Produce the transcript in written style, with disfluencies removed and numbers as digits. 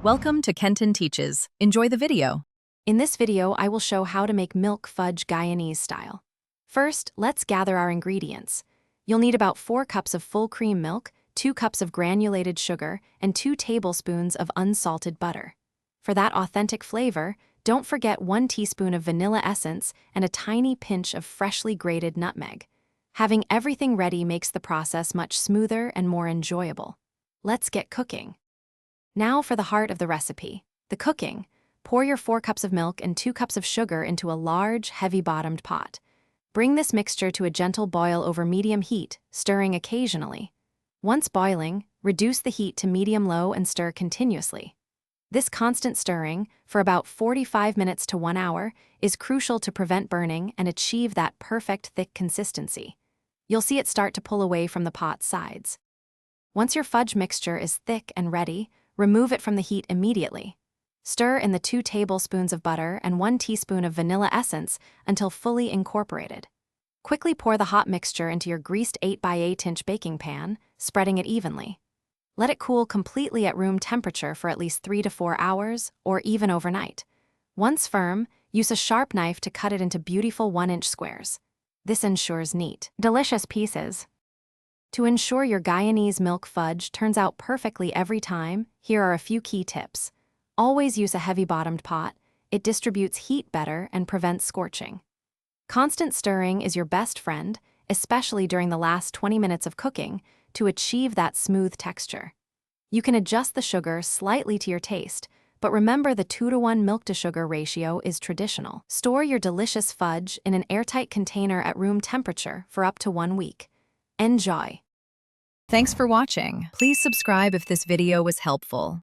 Welcome to Kenton Teaches. Enjoy the video. In this video, I will show how to make milk fudge Guyanese style. First, let's gather our ingredients. You'll need about 4 cups of full cream milk, 2 cups of granulated sugar, and 2 tablespoons of unsalted butter. For that authentic flavor, don't forget 1 teaspoon of vanilla essence and a tiny pinch of freshly grated nutmeg. Having everything ready makes the process much smoother and more enjoyable. Let's get cooking. Now for the heart of the recipe, the cooking. Pour your 4 cups of milk and 2 cups of sugar into a large, heavy-bottomed pot. Bring this mixture to a gentle boil over medium heat, stirring occasionally. Once boiling, reduce the heat to medium-low and stir continuously. This constant stirring, for about 45 minutes to 1 hour, is crucial to prevent burning and achieve that perfect thick consistency. You'll see it start to pull away from the pot's sides. Once your fudge mixture is thick and ready, remove it from the heat immediately. Stir in the 2 tablespoons of butter and 1 teaspoon of vanilla essence until fully incorporated. Quickly pour the hot mixture into your greased 8x8-inch baking pan, spreading it evenly. Let it cool completely at room temperature for at least 3 to 4 hours, or even overnight. Once firm, use a sharp knife to cut it into beautiful 1-inch squares. This ensures neat, delicious pieces. To ensure your Guyanese milk fudge turns out perfectly every time, here are a few key tips. Always use a heavy-bottomed pot. It distributes heat better and prevents scorching. Constant stirring is your best friend, especially during the last 20 minutes of cooking, to achieve that smooth texture. You can adjust the sugar slightly to your taste, but remember the 2-to-1 milk-to-sugar ratio is traditional. Store your delicious fudge in an airtight container at room temperature for up to 1 week. Enjoy! Thanks for watching. Please subscribe if this video was helpful.